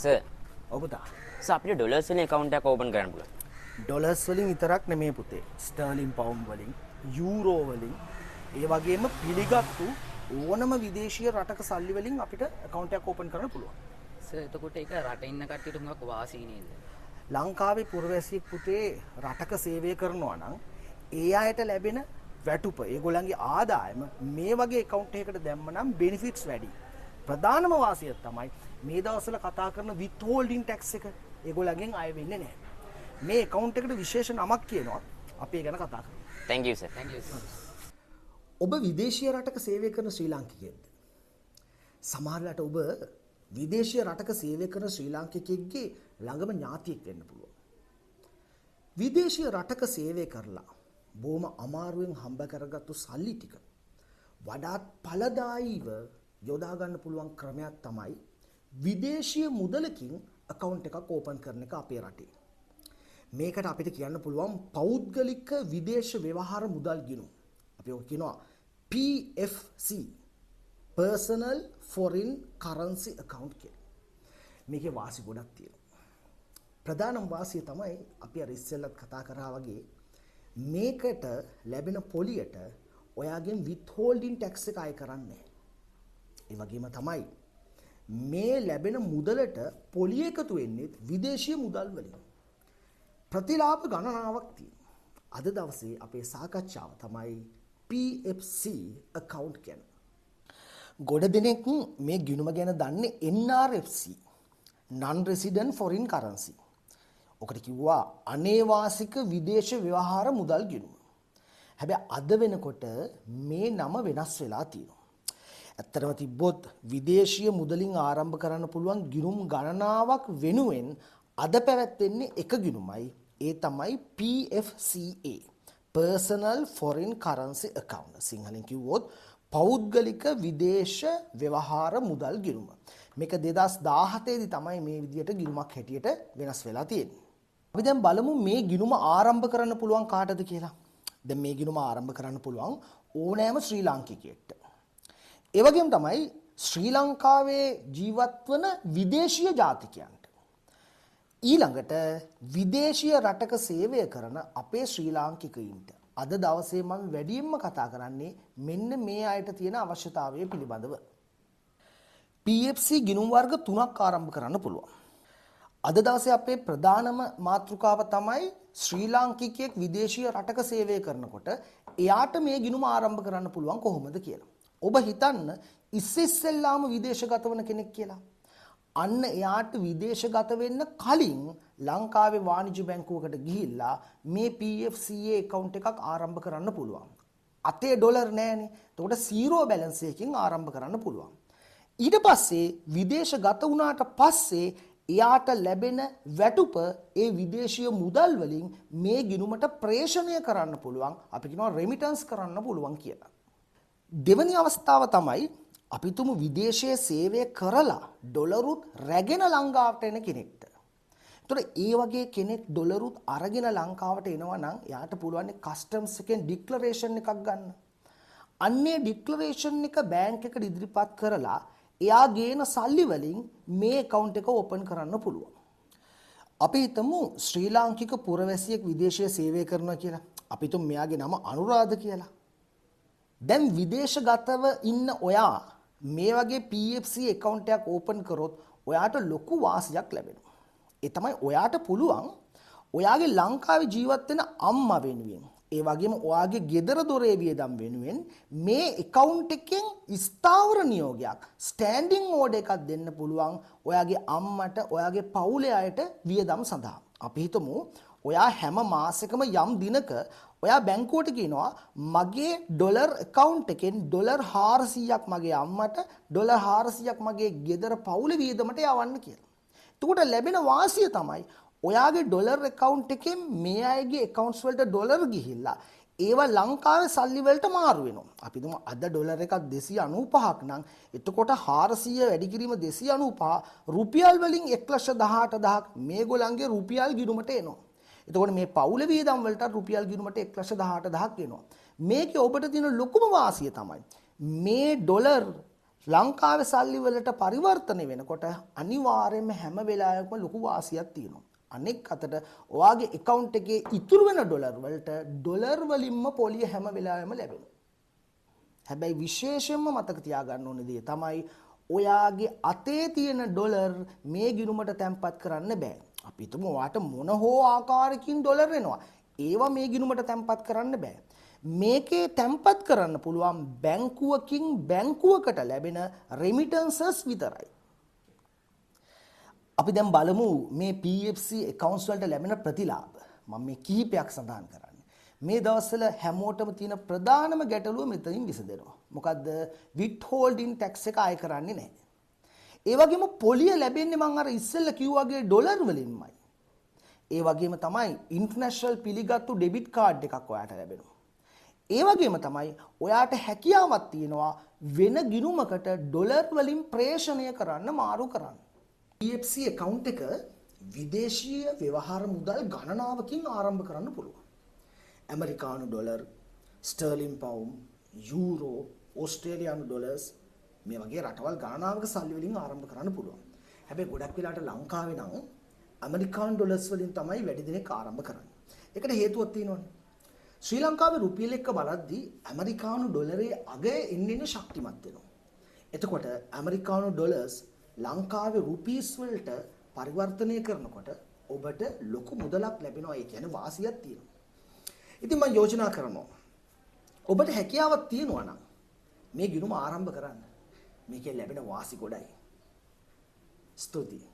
Sir ඔබ තා අපිට ඩොලර්ස් වලින් account එකක් open කරන්න පුළුවන්. ඩොලර්ස් වලින් විතරක් නෙමේ පුතේ. ස්ටර්ලින් පවුන්ඩ් වලින්, යූරෝ වලින්, ඒ වගේම පිළිගත්තු ඕනම විදේශීය රටක සල්ලි වලින් අපිට account එකක් open කරන්න පුළුවන්. සර් එතකොට ඒක රට ඉන්න කට්ටියට හුඟක් වාසි නේද? ලංකාවේ පුරවැසියෙක් පුතේ රටක සේවය කරනවා නම් ඒ අයට ලැබෙන වැටුප, ඒගොල්ලන්ගේ ආදායම මේ වගේ account එකකට දැම්මනම් benefits වැඩි. ප්‍රධානම වාසිය තමයි මේ දවස්වල කතා කරන withholding tax එක ඒගොල්ලන්ගෙන් අය වෙන්නේ නැහැ. මේ account එකට විශේෂ නමක් කියනවා. අපි ඒ ගැන කතා කරමු. thank you sir. Thank you sir. ඔබ විදේශීය රටක සේවය කරන ශ්‍රී ලාංකිකයෙක්ද? සමහරවිට ඔබ විදේශීය රටක සේවය කරන ශ්‍රී ලාංකිකයෙක්ගේ ළඟම ඥාතියෙක් වෙන්න පුළුවන්. විදේශීය රටක සේවය කරලා බොහොම අමාරුවෙන් හම්බ කරගත්තු සල්ලි ටික වඩාත් ඵලදායීව යොදා ගන්න පුළුවන් ක්‍රමයක් තමයි විදේශීය මුදලකින් account එකක් open කරන එක අපේ රටේ. මේකට අපිට කියන්න පුළුවන් පෞද්ගලික විදේශ ව්‍යවහාර මුදල් ගිණුම්. අපි ඔක කියනවා PFC Personal Foreign Currency Account කියලා. මේකේ වාසි ගොඩක් තියෙනවා. ප්‍රධානම වාසිය තමයි අපි අර ඉස්සෙල්ලත් කතා කරා වගේ මේකට ලැබෙන පොලියට ඔයාගෙන් withholding tax එක අය කරන්නේ. ඒ වගේම තමයි මේ ලැබෙන මුදලට පොලිය එකතු වෙන්නේ විදේශීය මුදල් වලින්. ප්‍රතිලාභ ගණනාවක් තියෙනවා. අද දවසේ අපේ සාකච්ඡාව තමයි PFC account ගැන. ගොඩ දෙනෙක් මේ ගිණුම ගැන දන්නේ NRFC non resident foreign currency. ඔකට කිව්වා අනේවාසික විදේශ ව්‍යවහාර මුදල් ගිණුම. හැබැයි අද වෙනකොට මේ නම වෙනස් වෙලා තියෙනවා. ඇත්තටම තිබ්බොත් විදේශීය මුදලින් ආරම්භ කරන්න පුළුවන් ගිණුම් ගණනාවක් වෙනුවෙන් අද පැවැත්වෙන්නේ එක ගිණුමයි. ඒ තමයි PFCA Personal Foreign Currency Account. සිංහලෙන් කිව්වොත් පෞද්ගලික විදේශ ව්‍යවහාර මුදල් ගිණුම. මේක 2017 දී තමයි මේ විදියට ගිණුමක් හැටියට වෙනස් වෙලා තියෙන්නේ. අපි දැන් බලමු මේ ගිණුම ආරම්භ කරන්න පුළුවන් කාටද කියලා. දැන් මේ ගිණුම ආරම්භ කරන්න පුළුවන් ඕනෑම ශ්‍රී ලාංකිකයෙක්ට. ඒ වගේම තමයි ශ්‍රී ලංකාවේ ජීවත් වන විදේශීය ජාතිකයන්ට. ඊළඟට විදේශීය රටක සේවය කරන අපේ ශ්‍රී ලාංකිකයින්ට අද දවසේ මම වැඩියෙන්ම කතා කරන්නේ මෙන්න මේ අයට තියෙන අවශ්‍යතාවය පිළිබඳව. PFC ගිණුම් වර්ග 3ක් ආරම්භ කරන්න පුළුවන්. අද දවසේ අපේ ප්‍රධානම මාතෘකාව තමයි ශ්‍රී ලාංකිකයෙක් විදේශීය රටක සේවය කරනකොට එයාට මේ ගිණුම ආරම්භ කරන්න පුළුවන් කොහොමද කියලා. ඔබ හිතන්න ඉස්සෙල්ලාම විදේශගත වන කෙනෙක් කියලා. අන්න එයාට විදේශගත වෙන්න කලින් ලංකාවේ වාණිජ්‍ය බැංකුවකට ගිහිල්ලා මේ PFCA account එකක් ආරම්භ කරන්න පුළුවන්. අතේ ඩොලර් නැහැනේ. එතකොට zero balance එකකින් ආරම්භ කරන්න පුළුවන්. ඊට පස්සේ විදේශගත වුණාට පස්සේ එයාට ලැබෙන වැටුප ඒ විදේශීය මුදල් වලින් මේ ගිණුමට ප්‍රේෂණය කරන්න පුළුවන්. අපි කියනවා remittance කරන්න පුළුවන් කියලා. දෙවැනි අවස්ථාව තමයි අපි තුමු විදේශයේ සේවය කරලා ඩොලරුත් රැගෙන ලංකාවට එන කෙනෙක්ට. ඒතකොට ඒ වගේ කෙනෙක් ඩොලරුත් අරගෙන ලංකාවට එනවා නම් එයාට පුළුවන් කස්ටම්ස් එකෙන් ඩික්ලරේෂන් එකක් ගන්න. අන්නේ ඩික්ලරේෂන් එක බැංක් එකට ඉදිරිපත් කරලා එයා ගේන සල්ලි වලින් මේ account එක ඕපන් කරන්න පුළුවන්. අපි හිතමු ශ්‍රී ලාංකික පුරවැසියෙක් විදේශයේ සේවය කරනවා කියලා. අපි හිතමු මෙයාගේ නම අනුරාධ කියලා. දැන් විදේශගතව ඉන්න ඔයා මේ වගේ PFC account එකක් ඕපන් කරොත් ඔයාට ලොකු වාසියක් ලැබෙනවා. ඒ තමයි ඔයාට පුළුවන් ඔයාගේ ලංකාවේ ජීවත් වෙන අම්මා වෙනුවෙන් ඒ වගේම ඔයාගේ ගෙදර දොරේ වියදම් වෙනුවෙන් මේ account එකෙන් ස්ථාවර නියෝගයක් ස්ටෑන්ඩින් ඕඩර් එකක් දෙන්න පුළුවන් ඔයාගේ අම්මට ඔයාගේ පවුලේ අයට වියදම් සඳහා. අපි හිතමු ඔයා හැම මාසෙකම යම් දිනක ඔයා බැංකුවට කියනවා මගේ ඩොලර් account එකෙන් ඩොලර් 400ක් මගේ අම්මට ඩොලර් 400ක් මගේ ගෙදර පවුලේ වියදමට යවන්න කියලා. එතකොට ලැබෙන වාසිය තමයි ඔයාගේ ඩොලර් account එකෙන් මේ අයගේ accounts වලට ඩොලර් ගිහිල්ලා ඒවා ලංකාවේ සල්ලි වලට මාරු වෙනවා. අපි දුමු අද ඩොලර් එකක් 295ක් නම් එතකොට 400 වැඩි කිරීම 295 රුපියල් වලින් 1,18,000ක් මේගොල්ලන්ගේ රුපියල් ගිණුමට එනවා. එතකොට මේ පවුල වියදම් වලට රුපියල් ගිණුමට 1,18,000ක් එනවා. මේකේ ඔබට තියෙන ලොකුම වාසිය තමයි මේ ඩොලර් ලංකාවේ සල්ලි වලට පරිවර්තනය වෙනකොට අනිවාර්යයෙන්ම හැම වෙලාවෙකම ලොකු වාසියක් තියෙනවා. අනෙක් අතට ඔයාගේ account එකේ ඉතුරු වෙන ඩොලර් වලට ඩොලර් වලින්ම පොලිය හැම වෙලාවෙම ලැබෙනවා. හැබැයි විශේෂයෙන්ම මතක තියාගන්න ඕන දේ තමයි ඔයාගේ අතේ තියෙන ඩොලර් මේ ගිණුමට තැන්පත් කරන්න බෑ. අපි හිතමු ඔයාට මොන හෝ ආකාරයකින් ඩොලර් එනවා. ඒවා මේ ගිණුමට තැන්පත් කරන්න බෑ. මේකේ තැන්පත් කරන්න පුළුවන් බැංකුවකින් බැංකුවකට ලැබෙන රෙමිටන්සස් විතරයි. අපි දැන් බලමු මේ PFC accounts වලට ලැබෙන ප්‍රතිලාභ. මම මේ කිහිපයක් සඳහන් කරන්නේ. මේ දවස්වල හැමෝටම තියෙන ප්‍රධානම ගැටලුව මෙතනින් විසඳෙනවා. මොකද්ද? withholding tax එක ආය කරන්නේ නැහැ. ඒ වගේම පොලිය ලැබෙන්නේ මම අර ඉස්සෙල්ලා කිව්වාගේ ඩොලර් වලින්මයි. ඒ වගේම තමයි ඉන්ටර්නැෂනල් පිළිගත්තු ඩෙබිට් කාඩ් එකක් ඔයාට ලැබෙනවා. ඒ වගේම තමයි ඔයාට හැකියාවක් තියෙනවා වෙන ගිණුමකට ඩොලර් වලින් ප්‍රේෂණය කරන්න මාරු කරන්න. PFC account එක විදේශීය ව්‍යවහාර මුදල් ගණනාවකින් ආරම්භ කරන්න පුළුවන්. ඇමරිකානු ඩොලර්, ස්ටර්ලින් පවුම්, යූරෝ, ඕස්ට්‍රේලියානු ඩොලර්ස් මේ වගේ රටවල් ගණනාවක සල්ලි වලින් ආරම්භ කරන්න පුළුවන්. හැබැයි ගොඩක් වෙලාවට ලංකාවේ නම් ඇමරිකානු ඩොලර්ස් වලින් තමයි වැඩි දිනෙක ආරම්භ කරන්නේ. ඒකට හේතුවක් තියෙනවානේ. ශ්‍රී ලංකාවේ රුපියල් එක්ක බලද්දී ඇමරිකානු ඩොලරේ අගය එන්න ශක්තිමත් වෙනවා. එතකොට ඇමරිකානු ඩොලර්ස් ලංකාවේ රුපීස් වලට පරිවර්තනය කරනකොට ඔබට ලොකු මුදලක් ලැබෙනවා. ඒ කියන්නේ වාසියක් තියෙනවා. ඉතින් මම යෝජනා කරනවා ඔබට හැකියාවක් තියෙනවා නම් මේ ගිණුම ආරම්භ කරන්න. මේකෙන් ලැබෙන වාසි ගොඩයි. ස්තුතියි.